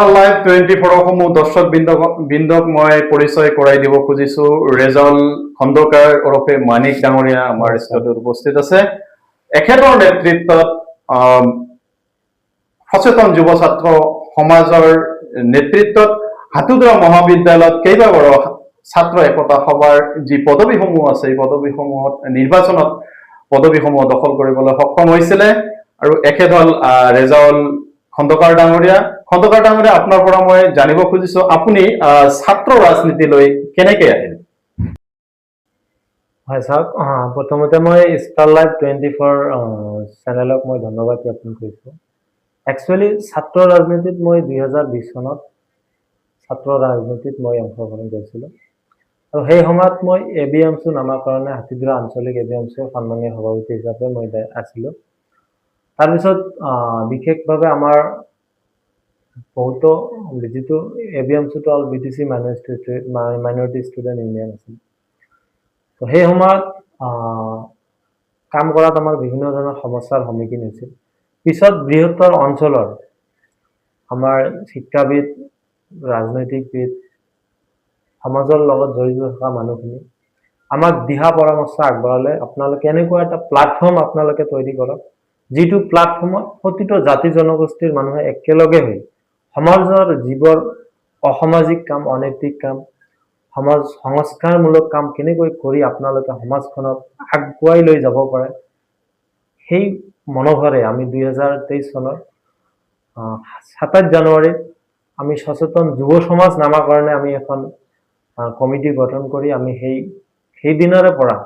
Star live 24 সমূহ দৰ্শক বিন্দক মই পৰিচয় কৰাই দিব খুজিছো। ৰেজাউল খন্দকাৰ ওৰফে মানিক ডাঙৰীয়া আমাৰ ষ্টুডিঅ'ত উপস্থিত আছে। এখেতৰ নেতৃত্বত সচেতন যুৱ ছাত্ৰ সমাজৰ নেতৃত্বত হাতুদৰা মহাবিদ্যালয়ত কেইবাবাৰো ছাত্ৰ একতা সভাৰ যি পদবীসমূহ আছে এই পদবীসমূহত নিৰ্বাচনত পদবীসমূহ দখল কৰিবলৈ সক্ষম হৈছিলে। আৰু এখেত হ'ল ৰেজাউল খন্দকাৰ ডাঙৰীয়া। আপোনাৰ পৰা মই জানিব খুজিছো আপুনি ছাত্ৰ ৰাজনীতিলৈ কেনেকৈ আহিল? হয় চাওক, প্ৰথমতে মই ষ্টাৰ লাইভ 24 চেনেলক মই ধন্যবাদ জ্ঞাপন কৰিছোঁ। একচুৱেলি ছাত্ৰ ৰাজনীতিত মই 2020 চনত ছাত্ৰ ৰাজনীতিত মই অংশগ্ৰহণ কৰিছিলোঁ। আৰু সেই সময়ত মই ABMC নামাকৰণে হাতীদৰা আঞ্চলিক ABMC সন্মানীয় সভাপতি হিচাপে মই আছিলোঁ। তাৰপিছত বিশেষভাৱে আমাৰ বহুতো যিটো ABMC-টো all BTC minority student union আছিল। তো সেই সময়ত কাম কৰাত আমাৰ বিভিন্ন ধৰণৰ সমস্যাৰ সন্মুখীন হৈছিল। পিছত বৃহত্তৰ অঞ্চলৰ আমাৰ শিক্ষাবিদ, ৰাজনৈতিকবিদ, সমাজৰ লগত জড়িত থকা মানুহখিনি আমাক দিহা পৰামৰ্শ আগবঢ়ালে, আপোনালোকে এনেকুৱা এটা প্লেটফৰ্ম আপোনালোকে তৈৰি কৰক যিটো প্লেটফৰ্মত প্ৰতিটো জাতি জনগোষ্ঠীৰ মানুহে একেলগে হৈ সমাজৰ যিবোৰ অসামাজিক কাম, অনৈতিক কাম, সমাজ সংস্কাৰমূলক কাম কেনেকৈ কৰি আপোনালোকে সমাজখনক আগুৱাই লৈ যাব পাৰে, সেই মনোভাৱেৰে আমি 2023 চনৰ 27 জানুৱাৰীত আমি সচেতন যুৱ সমাজ নামাকৰণে আমি এখন কমিটি গঠন কৰি আমি সেই দিনৰে পৰা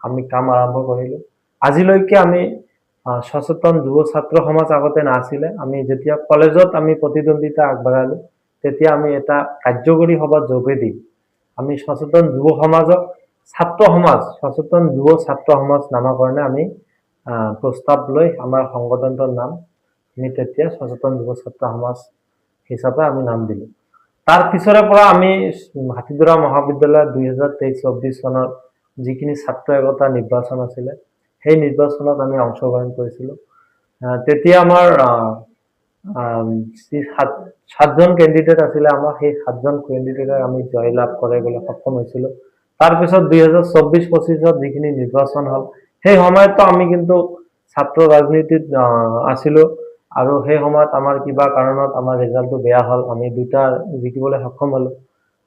আমি কাম আৰম্ভ কৰিলোঁ। আজিলৈকে আমি সচেতন যুৱ ছাত্ৰ সমাজ আগতে নাছিলে। আমি যেতিয়া কলেজত আমি প্ৰতিদ্বন্দ্বিতা আগবঢ়ালোঁ তেতিয়া আমি এটা কাৰ্যকৰী সভাত যোগেদি আমি সচেতন যুৱ সমাজক সচেতন যুৱ ছাত্ৰ সমাজ নামাকৰণে আমি প্ৰস্তাৱ লৈ আমাৰ সংগঠনটোৰ নাম আমি তেতিয়া সচেতন যুৱ ছাত্ৰ সমাজ হিচাপে আমি নাম দিলোঁ। তাৰ পিছৰে পৰা আমি হাতীদৰা মহাবিদ্যালয়ত 2023-24 চনৰ যিখিনি ছাত্ৰ একতা নিৰ্বাচন আছিলে সেই নিৰ্বাচনত আমি অংশগ্ৰহণ কৰিছিলোঁ। তেতিয়া আমাৰ 7জন কেণ্ডিডেট আছিলে। আমাৰ সেই 7জন কেণ্ডিডেটে আমি জয়লাভ কৰিবলৈ সক্ষম হৈছিলোঁ। তাৰপিছত 2024-25ত যিখিনি নিৰ্বাচন হ'ল সেই সময়তো আমি কিন্তু ছাত্ৰ ৰাজনীতিত আছিলোঁ। আৰু সেই সময়ত আমাৰ কিবা কাৰণত আমাৰ ৰিজাল্টটো বেয়া হ'ল। আমি 2টা জিকিবলৈ সক্ষম হ'লোঁ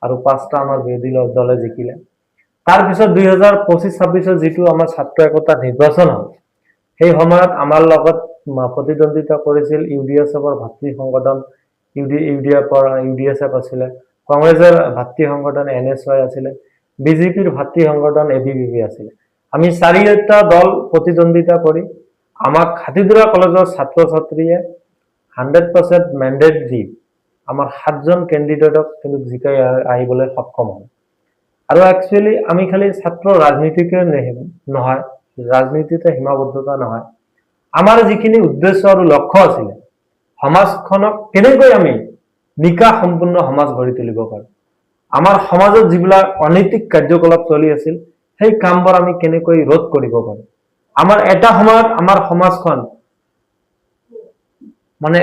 আৰু 5টা আমাৰ বিৰোধী দলে জিকিলে। তাৰপিছত 2025-26ত যিটো আমাৰ ছাত্ৰ একতা নিৰ্বাচন হ'ল সেই সময়ত আমাৰ লগত প্ৰতিদ্বন্দ্বিতা কৰিছিল UDSFৰ ভাতৃ সংগঠন UDSF আছিলে, কংগ্ৰেছৰ ভাতৃ সংগঠন NSY আছিলে, BJPৰ ভাতৃ সংগঠন ABVP আছিলে। আমি 4টা দল প্ৰতিদ্বন্দ্বিতা কৰি আমাক হাতীদৰা কলেজৰ ছাত্ৰ ছাত্ৰীয়ে 100% মেণ্ডেট দি আমাৰ 7জন কেণ্ডিডেটক কিন্তু জিকাই আহিবলৈ সক্ষম হ'ল। আৰু একচুৱেলি আমি খালি ছাত্ৰ ৰাজনীতিকে নহয়, ৰাজনীতিতে সীমাবদ্ধতা নহয়, আমাৰ যিখিনি উদ্দেশ্য আৰু লক্ষ্য আছিলে সমাজখনক কেনেকৈ আমি নিকা সম্পূৰ্ণ সমাজ গঢ়ি তুলিব পাৰোঁ, আমাৰ সমাজত যিবিলাক অনৈতিক কাৰ্যকলাপ চলি আছিল সেই কামবোৰ আমি কেনেকৈ ৰোধ কৰিব পাৰোঁ। আমাৰ এটা সময়ত আমাৰ সমাজখন মানে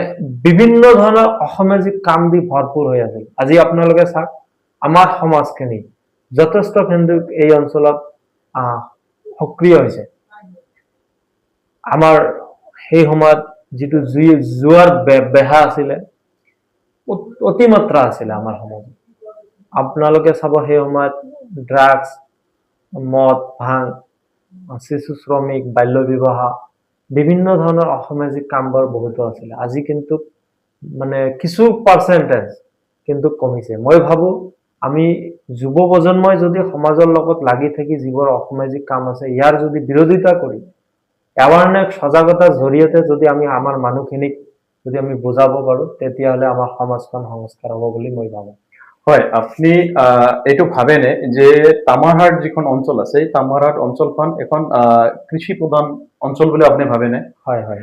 বিভিন্ন ধৰণৰ অসামাজিক কাম দি ভৰপূৰ হৈ আছিল। আজি আপোনালোকে চাওক, আমাৰ সমাজখিনি যথেষ্ট কেন্দ্ৰিক এই অঞ্চলত সক্ৰিয় হৈছে। আমাৰ সেই সময়ত যিটো জুৱাৰ বেহা আছিলে অতিমাত্ৰা আছিলে আমাৰ সমাজত। আপোনালোকে চাব সেই সময়ত ড্ৰাগছ, মদ, ভাং, শিশু শ্ৰমিক, বাল্য বিবাহ, বিভিন্ন ধৰণৰ অসামাজিক কামবোৰ বহুতো আছিলে। আজি কিন্তু মানে কিছু পাৰ্চেণ্টেজ কিন্তু কমিছে। মই ভাবোঁ আমি যুৱ প্ৰজন্মই যদি সমাজৰ লগত লাগি থাকি যিবোৰ অসামাজিক কাম আছে ইয়াৰ যদি বিৰোধিতা কৰি এৱাৰনেছ সজাগতাৰ জৰিয়তে যদি আমি আমাৰ মানুহখিনিক যদি আমি বুজাব পাৰোঁ তেতিয়াহ'লে আমাৰ সমাজখন সংস্কাৰ হ'ব বুলি মই ভাবোঁ। হয়, আপনি এইটো ভাবেনে যে তামাৰহাট যিখন অঞ্চল আছে এই তামাৰহাট অঞ্চলখন এখন কৃষি প্ৰধান অঞ্চল বুলি আপনি ভাবেনে? হয় হয়।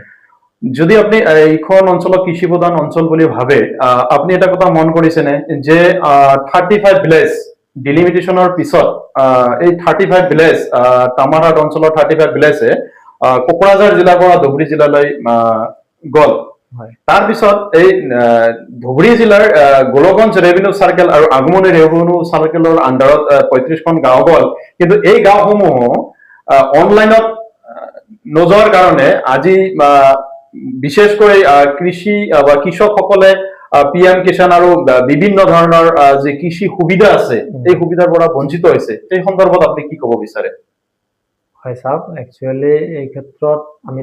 যদি আপনি এইখন অঞ্চলক কৃষি প্ৰধান অঞ্চল বুলি ভাবে, আপনি এটা কথা মন কৰিছেনে যে 35 ভিলেজ ডিলিমিটেশ্যনৰ পিছত এই 35 ভিলেজ তামাৰহাট অঞ্চলৰ 35 ভিলেজে কোকৰাঝাৰ জিলাৰ পৰা ধুবুৰী জিলালৈ গ'ল। হয় তাৰপিছত এই ধুবুৰী জিলাৰ গোলগঞ্জ ৰেভিনিউ চাৰ্কেল আৰু আগমনী ৰেভিনিউ চাৰ্কেলৰ আণ্ডাৰত 35খন গাঁও গ'ল, কিন্তু এই গাঁওসমূহ অনলাইনত নোযোৱাৰ কাৰণে আজি বিশেষকৈ কৃষি বা কৃষকসকলে PM কিষাণ আৰু বিভিন্ন ধৰণৰ যি কৃষি সুবিধা আছে এই সুবিধাৰ পৰা বঞ্চিত হৈছে। এই সন্দৰ্ভত আপুনি কি ক'ব বিচাৰে? হয় চাওক, একচুৱেলি এই ক্ষেত্ৰত আমি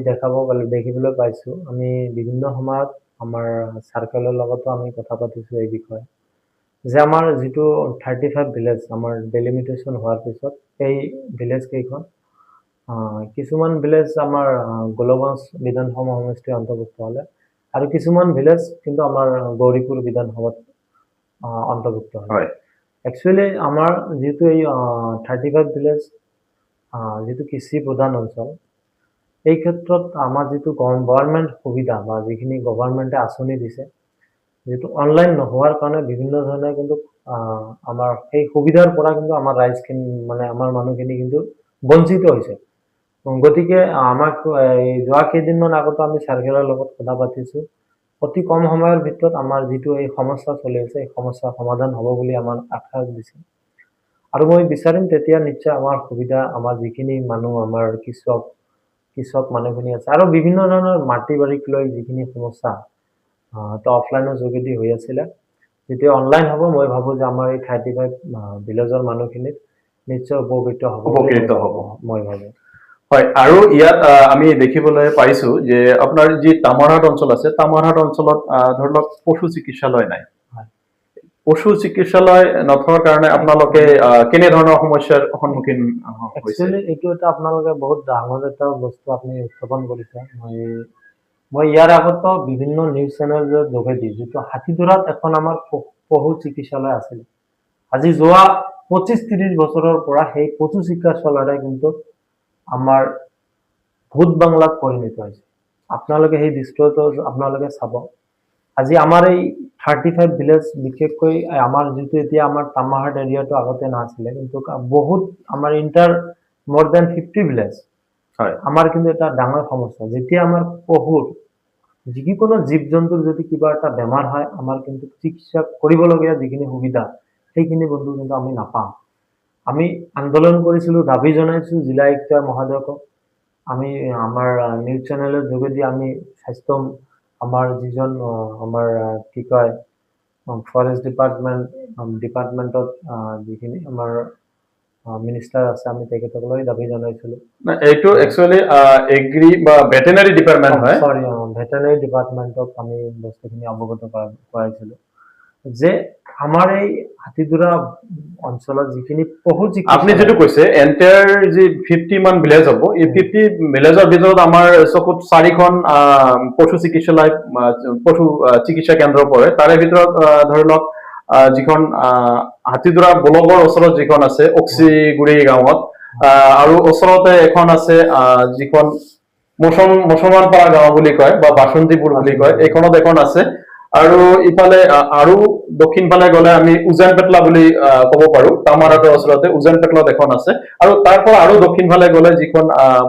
দেখিবলৈ পাইছোঁ, আমি বিভিন্ন সময়ত আমাৰ চাৰ্কেলৰ লগতো আমি কথা পাতিছোঁ এই বিষয়ে, যে আমাৰ যিটো 35 ভিলেজ আমাৰ ডেলিমিটেশ্যন হোৱাৰ পিছত এই ভিলেজ কেইখন কিছুমান ভিলেজ আমাৰ গোলগঞ্জ বিধানসভা সমষ্টিৰ অন্তৰ্ভুক্ত হ'লে আৰু কিছুমান ভিলেজ কিন্তু আমাৰ গৌৰীপুৰ বিধানসভাত অন্তৰ্ভুক্ত হয়। একচুৱেলি আমাৰ যিটো এই 35 ভিলেজ যিটো কৃষি প্ৰধান অঞ্চল, এই ক্ষেত্ৰত আমাৰ যিটো গভৰ্ণমেণ্ট সুবিধা বা যিখিনি গভৰ্ণমেণ্টে আঁচনি দিছে, যিটো অনলাইন নোহোৱাৰ কাৰণে বিভিন্ন ধৰণে কিন্তু আমাৰ সেই সুবিধাৰ পৰা কিন্তু আমাৰ ৰাইজখিনি মানে আমাৰ মানুহখিনি কিন্তু বঞ্চিত হৈছে। গতিকে আমাক যোৱা কেইদিনমান আগতো আমি চাৰ্কেলৰ লগত কথা পাতিছোঁ, অতি কম সময়ৰ ভিতৰত আমাৰ যিটো এই সমস্যা চলি আছে এই সমস্যাৰ সমাধান হ'ব বুলি আমাৰ আশ্বাস দিছে। আৰু মই বিচাৰিম তেতিয়া নিশ্চয় আমাৰ সুবিধা, আমাৰ যিখিনি মানুহ আমাৰ কৃষক মানুহখিনি আছে আৰু বিভিন্ন ধৰণৰ মাটি বাৰীক লৈ যিখিনি সমস্যা তো অফলাইনৰ যোগেদি হৈ আছিলে, যেতিয়া অনলাইন হ'ব মই ভাবোঁ যে আমাৰ এই 35 ভিলেজৰ মানুহখিনিত নিশ্চয় উপকৃত হ'ব মই ভাবোঁ। হয়, আৰু ইয়াত আমি দেখিবলৈ পাইছোঁ যে আপোনাৰ যি তামাৰহাট অঞ্চল আছে, তামাৰহাট অঞ্চলত ধৰি লওক পশু চিকিৎসালয় নাই। পশু চিকিৎসালয় নথকাৰ কাৰণে আপোনালোকে কেনে ধৰণৰ সমস্যাৰ সন্মুখীন হৈছে? একচুৱেলি এইটো এটা আপোনালোকে বহুত ডাঙৰ এটা বস্তু আপুনি উত্থাপন কৰিছে। মই ইয়াৰ আগতো বিভিন্ন নিউজ চেনেলৰ যোগেদি যিটো হাতীধৰাত এখন আমাৰ পশু চিকিৎসালয় আছিল, আজি যোৱা 25-30 বছৰৰ পৰা সেই পশু চিকিৎসালয়ৰে কিন্তু আমাৰ ভূত বাংলাত পৰিণত হৈছে। আপোনালোকে সেই দৃশ্যটো আপোনালোকে চাব। আজি আমাৰ এই 35 ভিলেজ, বিশেষকৈ আমাৰ যিটো এতিয়া আমাৰ তামাৰহাট এৰিয়াটো আগতে নাছিলে, কিন্তু বহুত আমাৰ more than 50 ভিলেজ আমাৰ কিন্তু এটা ডাঙৰ সমস্যা। যেতিয়া আমাৰ পশুৰ যিকোনো জীৱ জন্তুৰ যদি কিবা এটা বেমাৰ হয়, আমাৰ কিন্তু চিকিৎসা কৰিবলগীয়া যিখিনি সুবিধা সেইখিনি বস্তু কিন্তু আমি নাপাওঁ। আমি আন্দোলন কৰিছিলোঁ, দাবী জনাইছোঁ জিলা আয়ুক্ত মহোদয়ক। আমি আমাৰ নিউজ চেনেলৰ যোগেদি আমি স্বাস্থ্য আমাৰ যিজন আমাৰ কি কয় ফৰেষ্ট ডিপাৰ্টমেণ্টত যিখিনি আমাৰ মিনিষ্টাৰ আছে, আমি তেখেতলৈ দাবী জনাইছিলোঁ। এইটো একচুৱেলি এগ্ৰি বা ভেটেনাৰী ডিপাৰ্টমেণ্ট হয়। সৰি ভেটেনাৰী ডিপাৰ্টমেণ্টক আমি বস্তুখিনি অৱগত কৰাইছিলোঁ যে আমাৰ এই হাতীধৰা অঞ্চলত যিখিনি পশু আপুনি যেটো কৈছে এন্টায়াৰ যি 50 মান ভিলেজ হ'ব, এই 50 ভিলেজৰ ভিতৰত আমাৰ চকুত 4খন পশু চিকিৎসালয় পশু চিকিৎসা কেন্দ্ৰ পৰে। তাৰে ভিতৰত ধৰি লওক যিখন হাতীধৰা ব্লকৰ ওচৰত যিখন আছে অক্সিগুৰি গাঁৱত, আৰু ওচৰতে এখন আছে যিখন মুছলমানপাৰা গাঁও বুলি কয় বা বাসন্তীপুৰ বুলি কয়, এইখনত এখন আছে। আৰু ইফালে আৰু দক্ষিণ ফালে গ'লে আমি উজান পেটলা বুলি ক'ব পাৰো, তামাৰহাটৰ ওচৰতে উজান পেটলাত এখন আছে। আৰু তাৰ পৰা আৰু দক্ষিণ ফালে গ'লে যিখন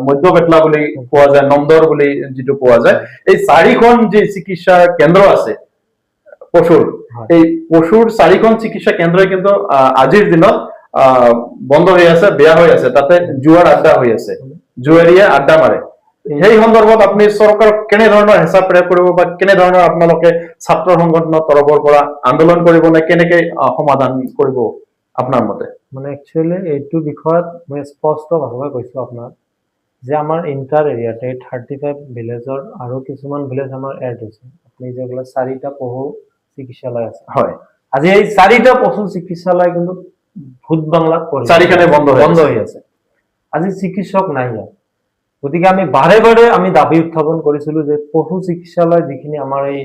মধ্য পেটলা বুলি কোৱা যায়, নমদৰ বুলি যিটো কোৱা যায়, এই 4খন যি চিকিৎসা কেন্দ্ৰ আছে পশুৰ, এই পশুৰ 4খন চিকিৎসা কেন্দ্ৰই কিন্তু আজিৰ দিনত বন্ধ হৈ আছে, বেয়া হৈ আছে। তাতে জুৱাৰ আড্ডা হৈ আছে, জুৱাৰীয়ে আড্ডা মাৰে। সেই সন্দৰ্ভত আপুনি চৰকাৰক কেনে ধৰণৰ হেঁচা প্ৰয়োগ কৰিব বা কেনে ধৰণৰ আপোনালোকে ছাত্ৰ সংগঠনৰ তৰফৰ পৰা আন্দোলন কৰিব নে কেনেকে সমাধান কৰিব আপোনাৰ মতে? মানে একচুৱেলি এইটো বিষয়ত মই স্পষ্টভাৱে কৈছোঁ আপোনাক যে আমাৰ ইণ্টাৰ এৰিয়াতে 35 ভিলেজৰ আৰু কিছুমান ভিলেজ আমাৰ এড হৈছে। আপুনি যে ক'লে 4টা পশু চিকিৎসালয় আছে, হয়, আজি এই 4টা পশু চিকিৎসালয় কিন্তু ভূত বাংলাত 4খানে বন্ধ হৈ আছে। আজি চিকিৎসক নাই ইয়াত। গতিকে আমি বাৰে আমি দাবী উত্থাপন কৰিছিলোঁ যে পশু চিকিৎসালয় যিখিনি আমাৰ এই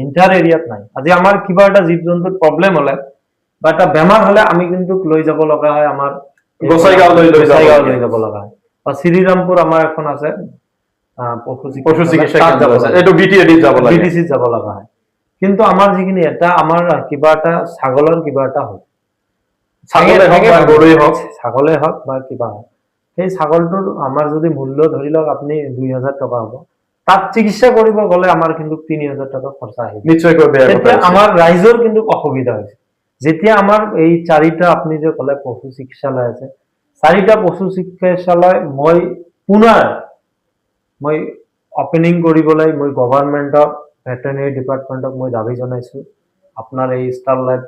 ইণ্টাৰ এৰিয়াত নাই। আজি আমাৰ কিবা এটা জীৱ জন্তুৰ প্ৰব্লেম হ'লে বা এটা বেমাৰ হ'লে আমি কিন্তু লৈ যাব লগা হয়, আমাৰ গোসাইগাঁৱলৈ লৈ যাব লগা হয়। বা শ্ৰীৰামপুৰ আমাৰ এখন আছে পশু চিকিৎসা কেন্দ্ৰ আছে, এইটো BTAD যাব লগা হয়। কিন্তু আমাৰ যিখিনি এটা আমাৰ কিবা এটা ছাগলৰ কিবা এটা হয়, ছাগলে হওক বা কিবা হওক, সেই ছাগলটোৰ আমাৰ যদি মূল্য ধৰি লওক আপুনি 2000 টকা হ'ব, তাত চিকিৎসা কৰিব গ'লে আমাৰ কিন্তু ৩,০০০ টকা খৰচা আহিব। নিশ্চয়কৈ বেয়া কথা তেতিয়া হৈছে। আমাৰ ৰাইজৰ কিন্তু অসুবিধা হৈছে। যেতিয়া আমাৰ এই ৪টা আপুনি যে ক'লে পশু চিকিৎসালয় আছে, ৪টা পশু চিকিৎসালয় মই পুনৰ মই অপেনিং কৰিবলৈ মই গভৰ্ণমেণ্টক, ভেটেৰিনেৰী ডিপাৰ্টমেণ্টক মই দাবী জনাইছোঁ আপোনাৰ এই ষ্টাৰলাইট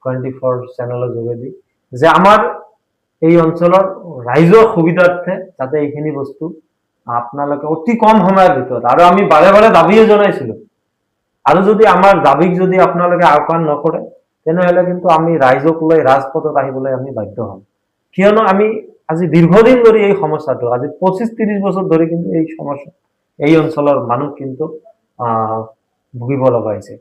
24 চেনেলৰ যোগেদি, যে আমাৰ এই অঞ্চলৰ ৰাইজৰ সুবিধাৰ্থে যাতে এইখিনি বস্তু আপোনালোকে অতি কম সময়ৰ ভিতৰত, আৰু আমি বাৰে বাৰে দাবীয়ে জনাইছিলোঁ, আৰু যদি আমাৰ দাবীক যদি আপোনালোকে আওকাণ নকৰে তেনেহ'লে কিন্তু আমি ৰাইজক লৈ ৰাজপথত আহিবলৈ আমি বাধ্য হ'ম। কিয়নো আমি আজি দীৰ্ঘদিন ধৰি এই সমস্যাটো, আজি 25-30 বছৰ ধৰি কিন্তু এই সমস্যা এই অঞ্চলৰ মানুহ কিন্তু ভুগিব লগা হৈছে।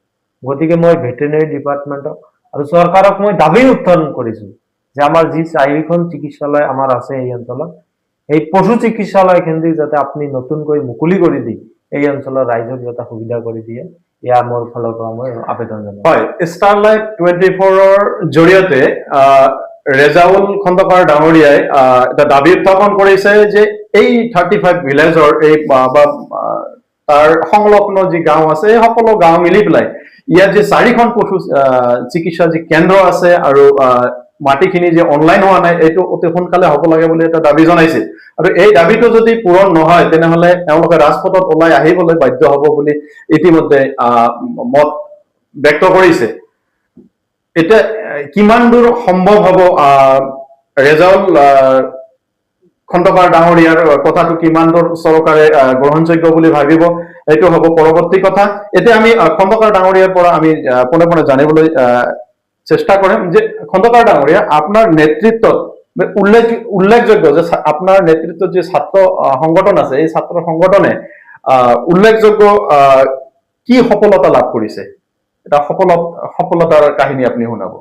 গতিকে মই ভেটেৰিনেৰী ডিপাৰ্টমেণ্টক আৰু চৰকাৰক মই দাবী উত্থাপন কৰিছোঁ যে আমাৰ যি 4খন চিকিৎসালয় আমাৰ আছে এই অঞ্চলত, এই পশু চিকিৎসালয়খিনি যাতে আপুনি নতুনকৈ মুকলি কৰি দি এই অঞ্চলৰ ৰাইজক যাতে সুবিধা কৰি দিয়ে, এয়া মোৰ ফালৰ পৰা মই আবেদন জনাইছোঁ। হয়, ষ্টাৰলাইট 24ৰ জৰিয়তে ৰেজাউল খন্দকাৰ ডাঙৰীয়াই এটা দাবী উত্থাপন কৰিছে যে এই 35 ভিলেজৰ এই তাৰ সংলগ্ন যি গাঁও আছে, এই সকলো গাঁও মিলি পেলাই ইয়াত যে 4খন পশু চিকিৎসা যি কেন্দ্ৰ আছে আৰু মাটিখিনি যে অনলাইন হোৱা নাই, এইটো অতি সোনকালে হ'ব লাগে বুলি এটা দাবী জনাইছে। আৰু এই দাবীটো যদি পূৰণ নহয় তেনেহ'লে তেওঁলোকে ৰাজপথত ওলাই আহিবলৈ বাধ্য হ'ব বুলি ইতিমধ্যে মত ব্যক্ত কৰিছে। এতিয়া কিমান দূৰ সম্ভৱ হ'ব ৰেজাউল খন্দকাৰ ডাঙৰীয়াৰ কথাটো কিমান দূৰ চৰকাৰে গ্ৰহণযোগ্য বুলি ভাবিব, এইটো হ'ব পৰৱৰ্তী কথা। এতিয়া আমি খন্দকাৰ ডাঙৰীয়াৰ পৰা আমি পোনে পোনে জানিবলৈ চেষ্টা কৰিম যে খন্দকাৰ ডাঙৰীয়া, আপোনাৰ নেতৃত্বত উল্লেখযোগ্য যে আপোনাৰ নেতৃত্বত যে ছাত্ৰ সংগঠন আছে, এই ছাত্ৰ সংগঠনে উল্লেখযোগ্য কি সফলতা লাভ কৰিছে, এটা সফলতাৰ কাহিনী আপুনি শুনাব।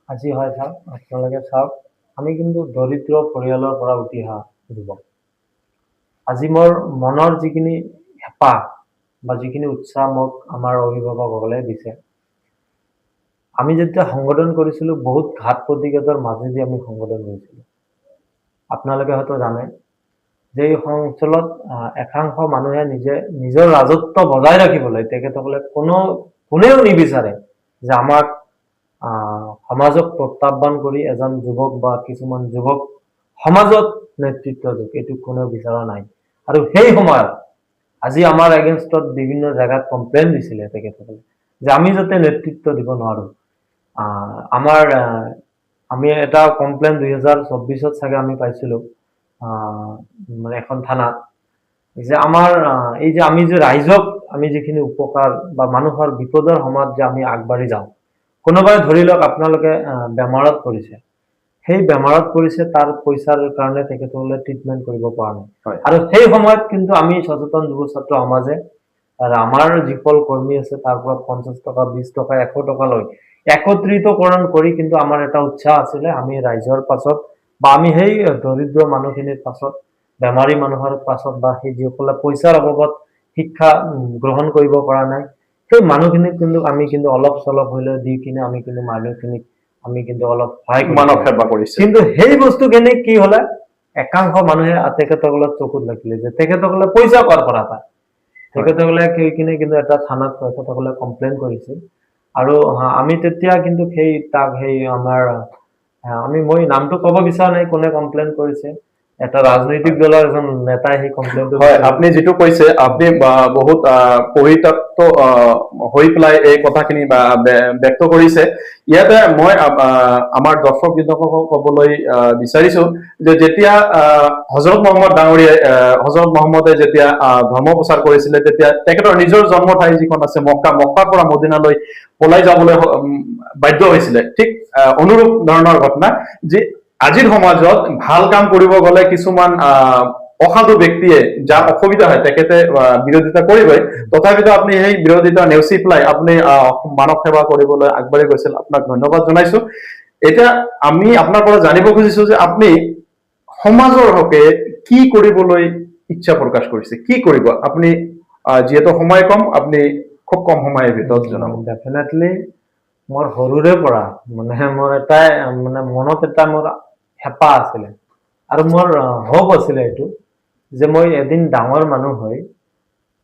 আজি হয় চাওক, আপোনালোকে চাওক, আমি কিন্তু দৰিদ্ৰ পৰিয়ালৰ পৰা উঠি অহা যুৱক। আজি মোৰ মনৰ যিখিনি হেঁপাহ বা যিখিনি উৎসাহ মোক আমাৰ অভিভাৱকসকলে দিছে, আমি যেতিয়া সংগঠন কৰিছিলোঁ বহুত ঘাত প্ৰতিঘাতৰ মাজেদি আমি সংগঠন কৰিছিলোঁ। আপোনালোকে হয়তো জানে যে এই অঞ্চলত একাংশ মানুহে নিজৰ ৰাজত্ব বজাই ৰাখিবলৈ তেখেতসকলে কোনেও নিবিচাৰে যে আমাক সমাজক প্ৰত্যাহ্বান কৰি এজন যুৱক বা কিছুমান যুৱক সমাজত নেতৃত্ব দিয়ক, এইটো কোনেও বিচৰা নাই। আৰু সেই সময়ত আজি আমাৰ এগেইনষ্টত বিভিন্ন জেগাত কমপ্লেইন দিছিলে তেখেতসকলে যে আমি যাতে নেতৃত্ব দিব নোৱাৰোঁ। আমি এটা কমপ্লেইন 2024ত চাগে আমি পাইছিলোঁ মানে এখন থানাত, যে আমাৰ এই যে আমি যে ৰাইজক আমি যিখিনি উপকাৰ বা মানুহৰ বিপদৰ সময়ত যে আমি আগবাঢ়ি যাওঁ, কোনোবাই ধৰি লওক আপোনালোকে বেমাৰত পৰিছে, সেই বেমাৰত পৰিছে, তাৰ পইচাৰ কাৰণে তেখেতসকলে ট্ৰিটমেণ্ট কৰিব পৰা নাই, আৰু সেই সময়ত কিন্তু আমি সচেতন যুৱ ছাত্ৰ সমাজে আৰু আমাৰ যিসকল কৰ্মী আছে তাৰ পৰা 50 টকা, 20 টকা, 100 টকা লৈ একত্ৰিতকৰণ কৰি কিন্তু আমাৰ এটা উৎসাহ আছিলে, আমি ৰাইজৰ পাছত বা আমি সেই দৰিদ্ৰ মানুহখিনিৰ পাছত, বেমাৰী মানুহৰ পাছত, বা সেই যিসকলে পইচাৰ অভাৱত শিক্ষা গ্ৰহণ কৰিব পৰা নাই, সেই মানুহখিনিক কিন্তু আমি কিন্তু অলপ চলপ হ'লেও দি কিনে আমি কিন্তু মানুহখিনিক আমি কিন্তু অলপ মানৱ সেৱা কৰিছে। কিন্তু সেই বস্তুখিনি কি হ'লে, একাংশ মানুহে তেখেতসকলক চকুত লাগিলে যে তেখেতসকলে পইচা কৰ পৰা পায়, তেখেতসকলে কৈ কিনে কিন্তু এটা থানাত তেখেতসকলে কমপ্লেইন কৰিছিল। আৰু আমি তেতিয়া কিন্তু মই নামটো ক'ব বিচৰা নাই কোনে কমপ্লেইন কৰিছে, এটা ৰাজনৈতিক দলৰ এজন নেতাই সেই কমপ্লেইনটো। হয়, আপুনি যিটো কৈছে, আপুনি বহুত পৰিতাপ্ত হৈ পেলাই এই কথাখিনি ব্যক্ত কৰিছে। ইয়াতে মই আমাৰ দৰ্শক বিদৰ্শকক ক'বলৈ বিচাৰিছো যে যেতিয়া হজৰত মহম্মদে যেতিয়া ধৰ্ম প্ৰচাৰ কৰিছিলে, তেতিয়া তেখেতৰ নিজৰ জন্ম ঠাই যিখন আছে মক্কাৰ পৰা মদিনালৈ পলাই যাবলৈ বাধ্য হৈছিলে। ঠিক অনুৰূপ ধৰণৰ ঘটনা যে আজিৰ সমাজত ভাল কাম কৰিব গ'লে কিছুমান অসাধু ব্যক্তিয়ে যাৰ অসুবিধা হয় তেখেতে বিৰোধিতা কৰিবই, তথাপিতো আপুনি সেই বিৰোধিতা নেওচি পেলাই আপুনি মানৱ সেৱা কৰিবলৈ আগবাঢ়ি গৈছিল, আপোনাক ধন্যবাদ জনাইছো। এতিয়া আমি আপোনাৰ পৰা জানিব খুজিছো যে আপুনি সমাজৰ হকে কি কৰিবলৈ ইচ্ছা প্ৰকাশ কৰিছে, কি কৰিব আপুনি, যিহেতু সময় কম, আপুনি খুব কম সময়ৰ ভিতৰত জনাব। ডেফিনেটলি মোৰ সৰুৰে পৰা মোৰ এটাই মনত এটা মোৰ হেঁপাহ আছিলে আৰু মোৰ হোপ আছিলে এইটো যে মই এদিন ডাঙৰ মানুহ হৈ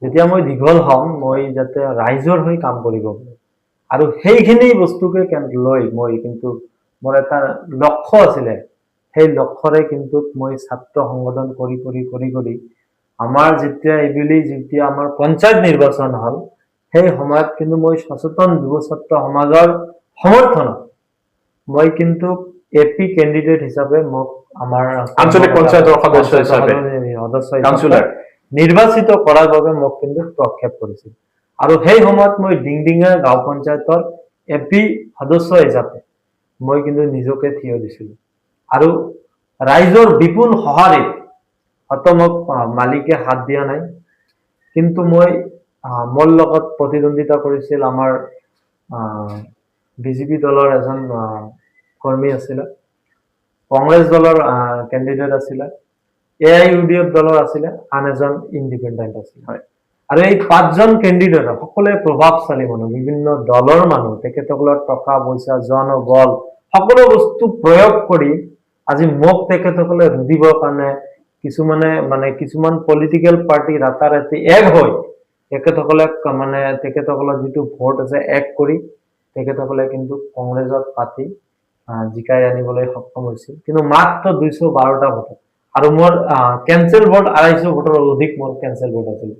যেতিয়া মই দীঘল হ'ম মই যাতে ৰাইজৰ হৈ কাম কৰিব পাৰোঁ আৰু সেইখিনি বস্তুকে লৈ মই কিন্তু মোৰ এটা লক্ষ্য আছিলে সেই লক্ষ্যৰে কিন্তু মই ছাত্ৰ সংগঠন কৰি কৰি কৰি কৰি আমাৰ যেতিয়া আমাৰ পঞ্চায়ত নিৰ্বাচন হ'ল সেই সময়ত কিন্তু মই সচেতন যুৱ ছাত্ৰ সমাজৰ সমৰ্থনত মই কিন্তু এপি কেণ্ডিডেট হিচাপে মোক আমাৰ আঞ্চলিক পঞ্চায়তৰ সদস্য হিচাপে সদস্য কাউন্সিলৰ নিৰ্বাচিত কৰাৰ বাবে মোক কিন্তু প্ৰক্ষেপ কৰিছিল আৰু সেই সময়ত মই ডিংডিঙা গাঁও পঞ্চায়তৰ এপি সদস্য হিচাপে মই কিন্তু নিজকে থিয় দিছিলোঁ আৰু ৰাইজৰ বিপুল সঁহাৰিত হয়তো মোক মালিকে হাত দিয়া নাই কিন্তু মই মোৰ লগত প্ৰতিদ্বন্দ্বিতা কৰিছিল আমাৰ বিজেপি দলৰ এজন কৰ্মী আছিলে কংগ্ৰেছ দলৰ কেণ্ডিডেট আছিলে AIUDF দলৰ আছিলে আন এজন ইণ্ডিপেণ্ডেণ্ট আছিল হয় আৰু এই 5জন কেণ্ডিডেট সকলোৱে প্ৰভাৱশালী মানুহ বিভিন্ন দলৰ মানুহ তেখেতসকলৰ টকা পইচা জনবল সকলো বস্তু প্ৰয়োগ কৰি আজি মোক তেখেতসকলে ৰুধিবৰ কাৰণে কিছুমান পলিটিকেল পাৰ্টি ৰাতাৰাতি এক হৈ তেখেতসকলৰ যিটো ভোট আছে এক কৰি তেখেতসকলে কিন্তু কংগ্ৰেছত পাতি জিকাই আনিবলৈ সক্ষম হৈছিল কিন্তু মাত্ৰ 212টা ভোট আৰু মোৰ কেঞ্চেল ভোট 250 ভোটৰ অধিক মোৰ কেঞ্চেল ভোট আছিল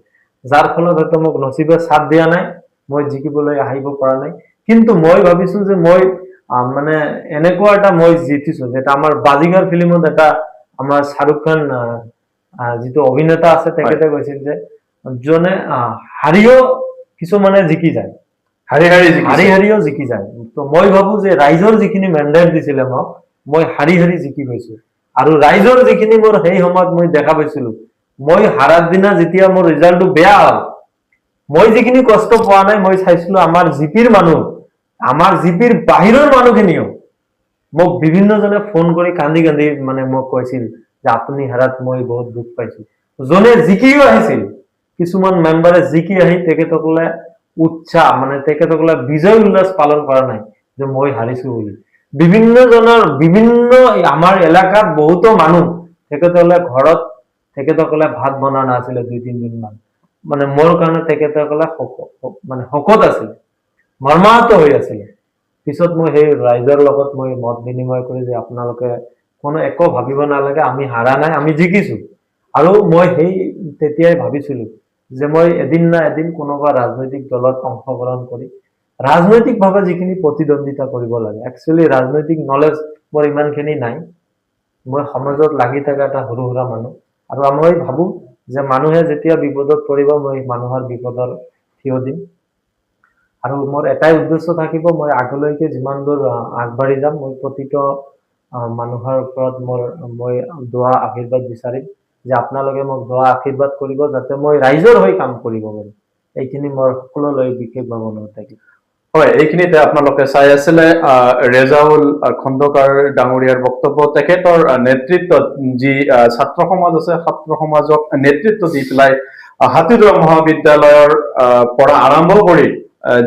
যাৰ ফলত হয়তো মোক নচিবে সাথ দিয়া নাই মই জিকিবলৈ আহিব পৰা নাই কিন্তু মই ভাবিছো যে মই এনেকুৱা এটা মই জিতিছো যেটা আমাৰ বাজিগাৰ ফিল্মত এটা আমাৰ শাহৰুখ খান যিটো অভিনেতা আছে তেখেতে কৈছিল যে জনে হাৰিও কিছুমানে জিকি যায় হাৰিও জিকি যায় তো মই ভাবো যে ৰাইজৰ যিখিনি মেণ্ডেট দিছিলে মই হাৰি জিকি গৈছো আৰু ৰাইজৰ যিখিনি মোৰ সেই সময়ত মই দেখা পাইছিলো মই হাৰাৰ দিনা যেতিয়া মোৰ ৰিজাল্টটো বেয়া হ'ল মই যিখিনি কষ্ট পোৱা নাই মই চাইছিলো আমাৰ জিপিৰ বাহিৰৰ মানুহখিনিও মোক বিভিন্নজনে ফোন কৰি কান্দি কান্দি মোক কৈছিল যে আপুনি হাৰাত মই বহুত দুখ পাইছো জনে জিকিও আহিছিল কিছুমান মেম্বাৰে জিকি আহি তেখেতসকলে উৎসাহ তেখেতসকলে বিজয় উল্লাস পালন কৰা নাই যে মই হাৰিছো বুলি বিভিন্ন আমাৰ এলেকাত বহুতো মানুহ তেখেতসকলে ভাত বনোৱা নাছিলে 2-3 দিন মান মোৰ কাৰণে তেখেতসকলে শকত আছিল মৰ্মাহত হৈ আছিল পিছত মই সেই ৰাইজৰ লগত মই মত বিনিময় কৰি যে আপোনালোকে কোনো একো ভাবিব নালাগে আমি হাৰা নাই আমি জিকিছো আৰু মই সেই তেতিয়াই ভাবিছিলো যে মই এদিন না এদিন কোনোবা ৰাজনৈতিক দলত অংশগ্ৰহণ কৰি ৰাজনৈতিকভাৱে যিখিনি প্ৰতিদ্বন্দ্বিতা কৰিব লাগে একচুয়ালি ৰাজনৈতিক নলেজ মোৰ ইমানখিনি নাই মই সমাজত লাগি থকা এটা সৰু সুৰা মানুহ আৰু মই ভাবো যে মানুহে যেতিয়া বিপদত পৰিব মই মানুহৰ বিপদৰ থিয় দিম আৰু মোৰ এটাই উদ্দেশ্য থাকিব মই আগলৈকে যিমান দূৰ আগবাঢ়ি যাম মই প্ৰতিটো মানুহৰ ওপৰত মই দোৱা আশীৰ্বাদ বিচাৰিম যে আপোনালোকে মোক দোৱা আশীৰ্বাদ কৰিব যাতে মই ৰাইজৰ হৈ কাম কৰিব পাৰো এইখিনি মোৰ সকলোলৈ বিশেষভাৱে অনুৰোধ থাকিব হয় এইখিনিতে আপোনালোকে চাই আছিলে ৰেজাউল খন্দকাৰ ডাঙৰীয়াৰ বক্তব্য তেখেতৰ নেতৃত্বত যি ছাত্ৰ সমাজ আছে ছাত্ৰ সমাজক নেতৃত্ব দি পেলাই হাতীদৰা মহাবিদ্যালয়ৰ পৰা আৰম্ভ কৰি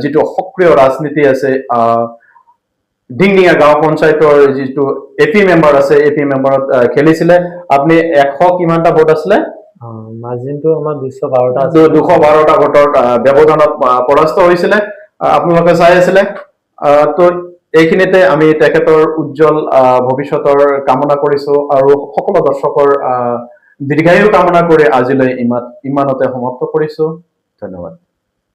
যিটো সক্ৰিয় ৰাজনীতি আছে ডিংডিঙা গাঁও পঞ্চায়তৰ যিটো এপি মেম্বাৰ আছে এপি মেম্বাৰত খেলিছিলে আপুনি 100 কিমানটা ভোট আছিলে মাৰ্জিনটো আমাৰ 212টা আছে 212টা ভোটৰ ব্যৱধানত পৰাস্ত হৈছিলে আপোনালোকে চাই আছিলে তো এইখিনিতে আমি তেখেতৰ উজ্জ্বল ভৱিষ্যতৰ কামনা কৰিছো আৰু সকলো দৰ্শকৰ দীৰ্ঘায়ু কামনা কৰি আজিলৈ ইমানতে সমাপ্ত কৰিছো ধন্যবাদ